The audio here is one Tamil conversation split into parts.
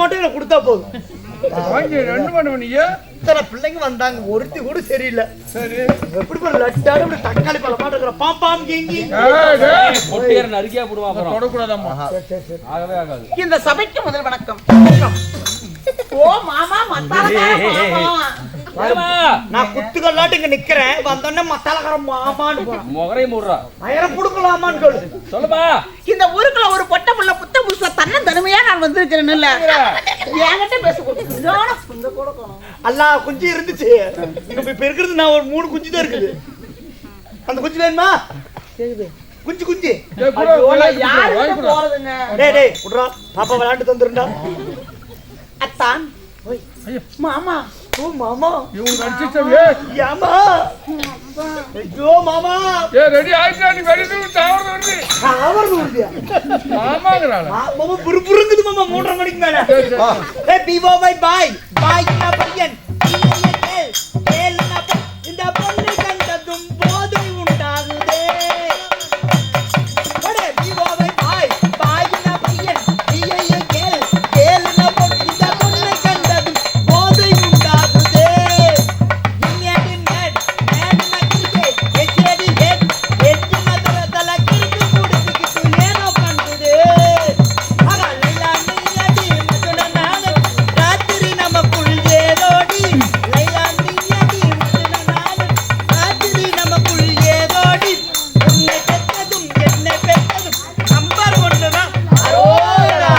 மட்டும் எனக்கு கொடுத்தா போதும். ரெண்டு பண்ணுவீங்க. இத்தனை பிள்ளைங்க வந்தாங்க, ஒருத்தி கூட சரியில்லை. சரி எப்படி லட்டாடு இப்படி தக்காளி பழம் மாட்டுக்கிற பாம்பாம் கேங்கி பொட்டியர் நறுக்கியா போடுவா அப்புறம் தொடக்கூடாதாம்மா. ஆகவே ஆகாது. இந்த சபைக்கு முதல் வணக்கம். ஓ மாமா நான் குத்துக்கல்லாட்டு இங்க நிக்கிறேன், வந்தோடனே மத்தாலக்கார மாமான்னு போறான். முகரை மூடுறா மயரை புடுக்கலாமான்னு சொல்லு. சொல்லுப்பா. இந்த ஊருக்குள்ள ஒரு பொட்ட புள்ள புத்த புதுசா தன்ன தனிமையா நான் வந்திருக்கிறேன். இல்ல என்கிட்ட பேச கொடுக்கணும். அல்லா குஞ்சு இருந்துச்சு, இப்ப இருக்கிறது நான் ஒரு 3 குஞ்சு தான் இருக்குது. அந்த குஞ்சு வேணுமா? குஞ்சு குஞ்சு போறதுங்க. டேய் குடுறா, பாப்பா விளையாண்டு தந்துருண்டா. அத்தான் மாமா. ஓ மாமா, இவங்க அடிச்சிட்டே. ஏமா ஐயோ மாமா. ரெடி ஆயிட்டா? நீ வெடிது டவர் வருது. டவர் வருதுயா மாமாங்கறாளா? மாமா புருங்குது மாமா 3:30 மணிக்கு மேல. ஏய் பிவோ பை பாய் பாய் என்ன பையன் ஏல்னா இந்த பொண்ணு கண்டதும் போதை உண்டாகுதே. அடே பிவோ பை பாய் பாய் என்ன பையன் ஏல்னா இந்த பொண்ணு கண்டதும் போதை உண்டாகுதே. இன்னேடின் ஹெட் மேன்னா கிட்டே எச்சேடி ஹெட் எட்னா தல கிறுக்கு குடுக்கிட்டு ஏனோ பண்ணுதே. ஆனா லைலா நீயடி மதுன நாள ராத்திரி நமக்குள் ஏதோடி. லைலா நீயடி மதுன நாள ராத்திரி நமக்குள் ஏதோடி. உன்னை பெற்றதும் என்னை பெற்றதும் நம்பர் 1 தான். அரோரா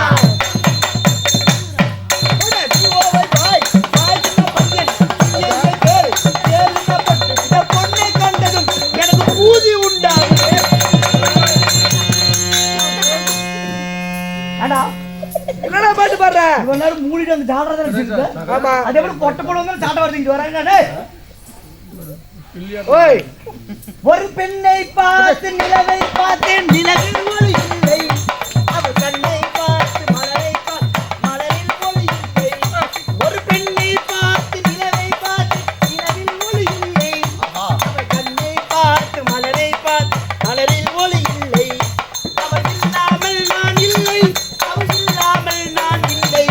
ஓடே பிஓவை பாய் பாய் என்ன பையன் ஏன் கேள் ஏல்னா பட்டு இந்த பொண்ணை கண்டதும் எனக்கு பூதி உண்டாகுது. அடா என்னடா பாட்டு பாடுற? இவ்வளவு நேரம் மூடிட்டு வந்து சாடுறத நினைச்சிருக்க. ஆமா, அதே மாதிரி பொட்ட போடுவாங்க சாட்ட வரது இங்க வராங்க. டேய் ஓய், ஒரு பெண்ணை பார்த்து நிலவை பார்த்தேன், நிலவில் ஒளி இல்லை. அவள் கண்ணை பார்த்து மலரை பார்த்து மலரில் ஒளி இல்லை. ஒரு பெண்ணை பார்த்து நிலவை பார்த்து நிலவில் ஒளி இல்லை. அவள் கண்ணை பார்த்து மலரை பார்த்து மலரில் ஒளி இல்லை. அவள் இல்லாமல் நான் இல்லை, அவள் இல்லாமல் நான் இல்லை.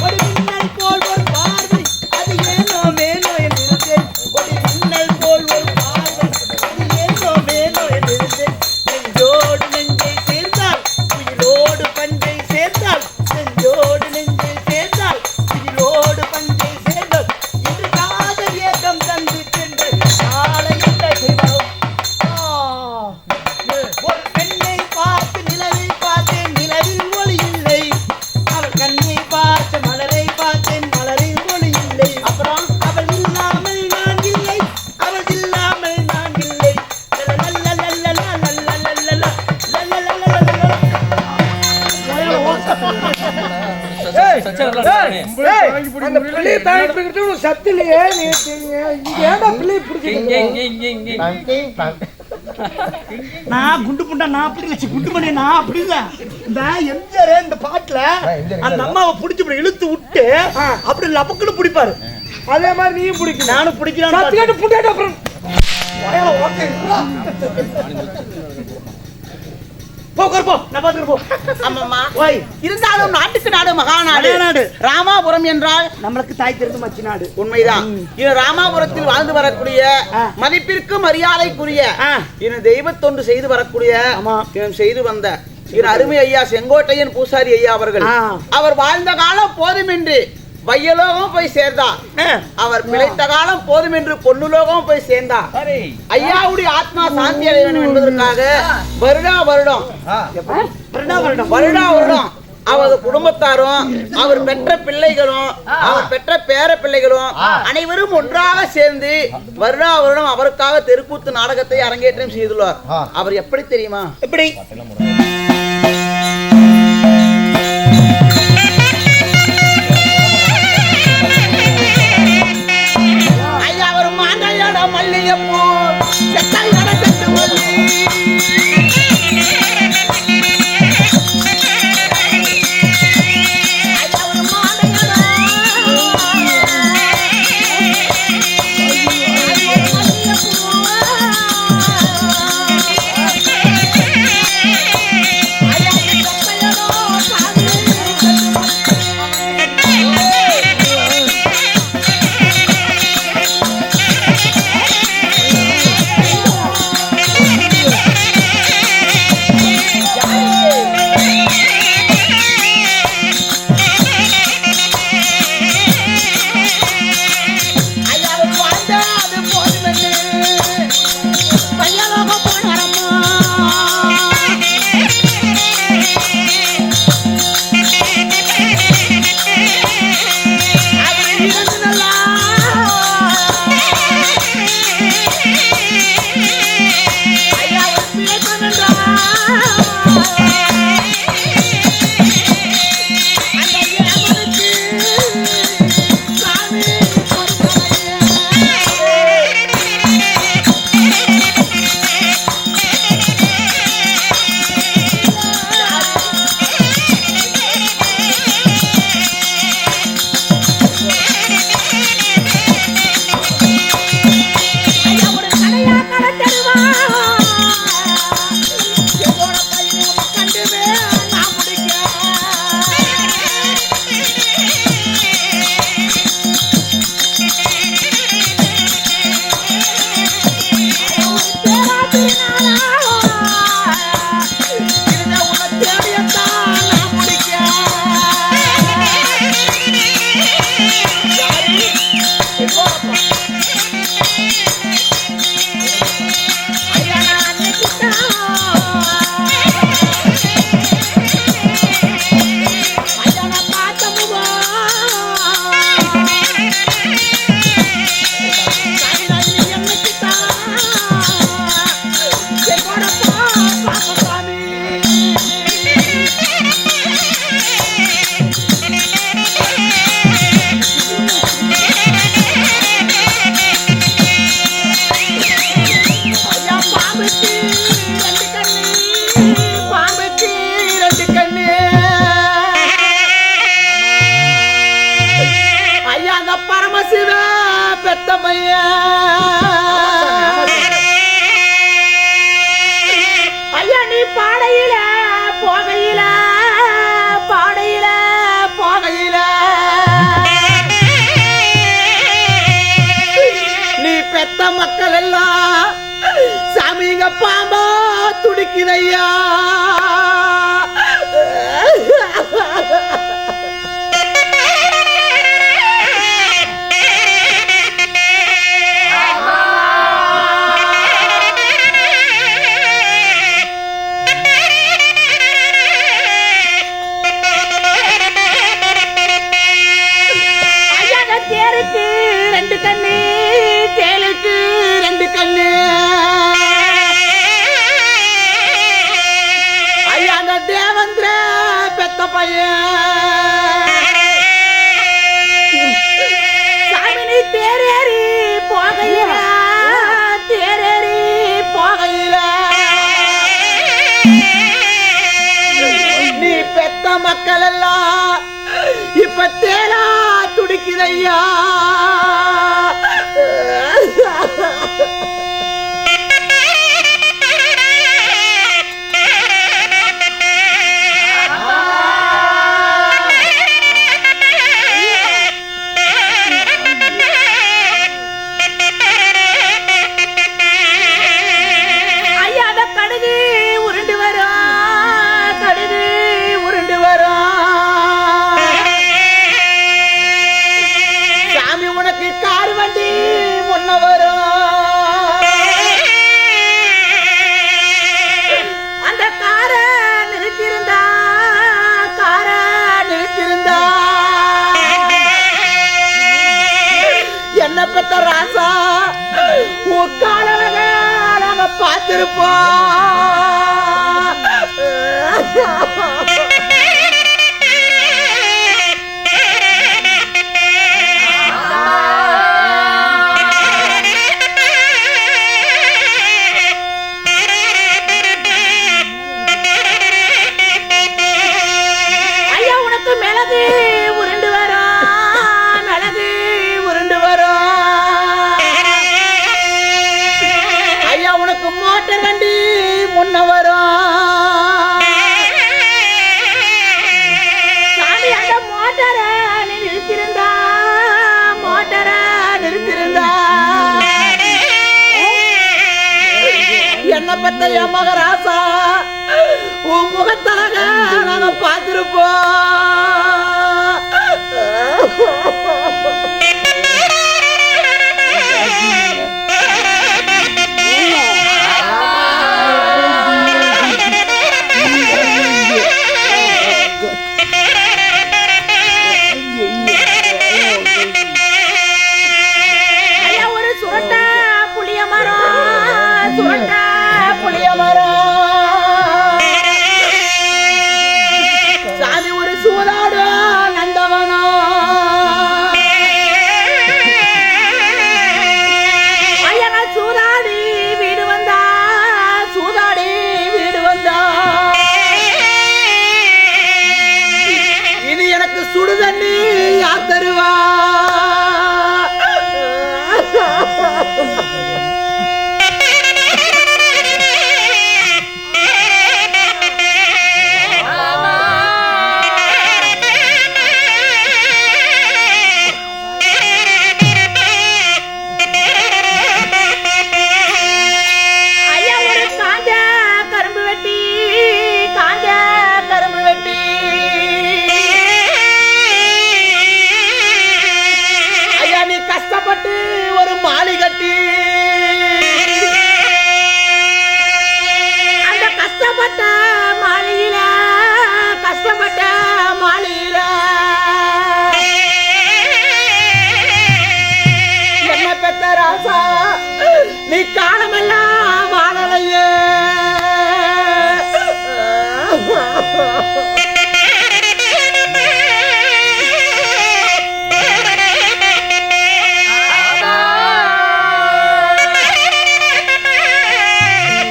ஒரு மின்னல் போல் ஒரு பார்வை, அது ஏனோ மேனோ என்றிருந்தேன். ஒரு மின்னல் போல் ஒரு பார்வை, அது ஏனோ மேனோ என்றிருந்தேன். நெஞ்சோடு நெஞ்சை சேர்ந்தால் உயிரோடு பஞ்சை சேர்ந்தால், நெஞ்சோடு நெஞ்சை சேர்ந்தால் உயிரோடு பஞ்சை சேர்ந்தால். இன்று காதல் ஏக்கம் தந்து சென்று நாளை என்ன செய்வோம்? ஒரு பெண்ணை பார்த்து நிலவை பார்த்தேன், நிலவில் ஒளி இல்லை. அவள் கண்ணை பார்த்து மலரை பார்த்தேன், மலரில் ஒளி இல்லை. அப்புறம் அவள் இல்லாமல் நான் இல்லை, அவள் இல்லாமல் நான் இல்லை. சத்து இல்லையே நான் குண்டு புண்டா நான் அப்படி இல்லை, குண்டு பண்ணி நான் அப்படி இல்ல. இந்த எம்ஜிஆர் இந்த பாட்டுல அந்த அம்மாவை புடிச்சு இப்படி இழுத்து விட்டு அப்படி லபக்குன்னு பிடிப்பாரு. அதே மாதிரி நீயும் பிடிக்கும், நானும் பிடிக்கலாம். புண்டாட்டு அப்புறம் இருந்தாலும் நாட்டுக்கு நாடு மகாநாடு ராமாபுரம் என்றால் நம்மளுக்கு தாய் தெரிந்து மச்சி நாடு. உண்மைதான். இது ராமாபுரத்தில் வாழ்ந்து வரக்கூடிய மதிப்பிற்கு மரியாதைக்குரிய இது தெய்வத்தொண்டு செய்து வரக்கூடிய செய்து வந்த இரு அருமை ஐயா செங்கோட்டையன் பூசாரி ஐயா அவர்கள். அவர் வாழ்ந்த காலம் போதுமென்று வையலோகம் போய் சேர்ந்தார். அவர் பிழைத்த காலம் போதும் என்று பொன்னுலோகம் போய் சேர்ந்தார். ஐயாவுடைய ஆத்மா சாந்தி அடைய வேண்டும் என்பதற்காக வருடா வருடம் அவரது குடும்பத்தாரும் அவர் பெற்ற பிள்ளைகளும் அவர் பெற்ற பேர பிள்ளைகளும் அனைவரும் ஒன்றாக சேர்ந்து வருடா வருடம் அவருக்காக தெருக்கூத்து நாடகத்தை அரங்கேற்றம் செய்துள்ளார். அவர் எப்படி தெரியுமா? எப்படி? ஐயா அவர் மாண்டையோட மல்லிகைப்பூ செத்தாயோட செத்து துடிக்குதையா ரெண்டு கண்ணு தேலுக்கு ரெண்டு கண்ணு ஐயா அந்த தேவந்திர பெத்த பையன் சாமினி தேரேறி போகையில தேரேறி போகையில நீ பெத்த மக்கள் எல்லாம் இப்ப தேலா துடிக்குதையா ஐயா அந்த கடுகு உருண்டு வரும் கடுகு உருண்டு வரும் சாமி உனக்கு கார் வண்டி முன்ன வரும் அந்த காரை நிறுத்திருந்தா காரை நிறுத்திருந்தா என்ன பெத்த ராசா உன் காலழக நாங்க பார்த்திருப்போம் ஐயா உனக்கு மிளகு உருண்டு வரும் மிளகு உருண்டு வரும் ஐயா உனக்கு மோட்டர் வண்டி முன்ன வரும் சாமி அந்த மோட்டரை நிறுத்திருந்தா மோட்டரை நிறுத்திருந்தா என்ன பெத்த என் மகராசா உன் முகத்தழக நாங்க ஐயா ஒரு சுரட்டை புளிய மரம் சுரட்டை புளிய மரம் சாமி ஒரு சூதாடு நந்தவனோ ஐயா நான் சூதாடி வீடு வந்தா சூதாடி வீடு வந்தா இது எனக்கு சுடு தண்ணி யார் தருவா ஐயா ஒரு காஞ்ச கரும்பு வெட்டி காஞ்ச கரும்பு வெட்டி ஐயா நீ கஷ்டப்பட்டு ஒரு மாலை கட்டி அந்த கஷ்டப்பட்ட மாலையில கஷ்டப்பட்ட மாலையில என்ன பெத்த ராசா நீ காலமெல்லாம் வாழலையே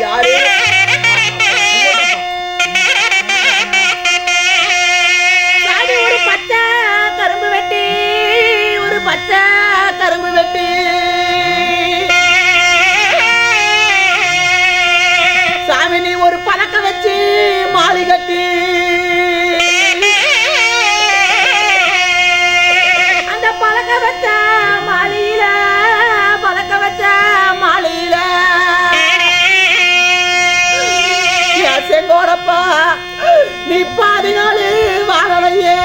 யாரு சாமி ஒரு பச்சை கரும்பு வெட்டி ஒரு பச்சை கரும்பு வெட்டி சாமி நீ ஒரு பழக்க வச்சு மாலை கட்டி அந்த பழக்க வச்ச மாலையில பழக்க வச்ச மாலையில இப்ப அதனாலே வாழலையே.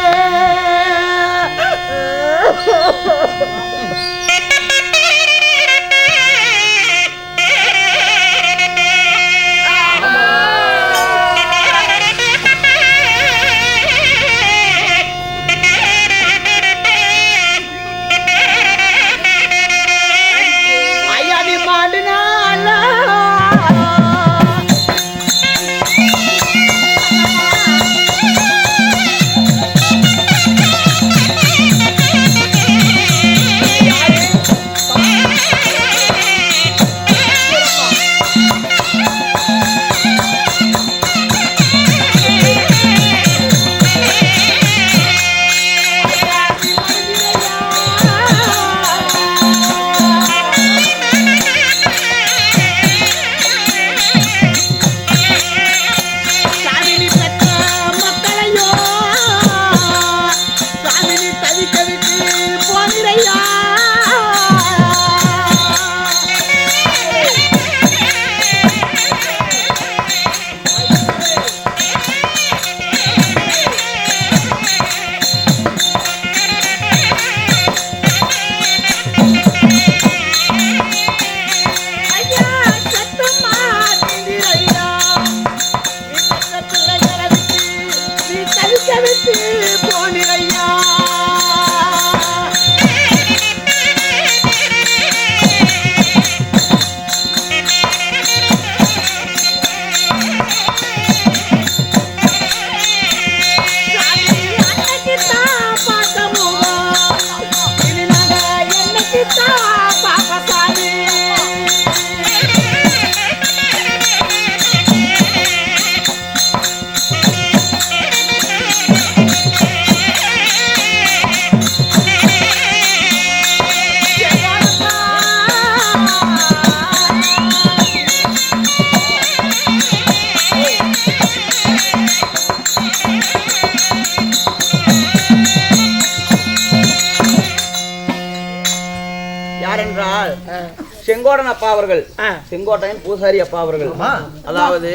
செங்கோடன் அப்பா அவர்கள், செங்கோட்டையன் பூசாரி அப்பா அவர்கள். அதாவது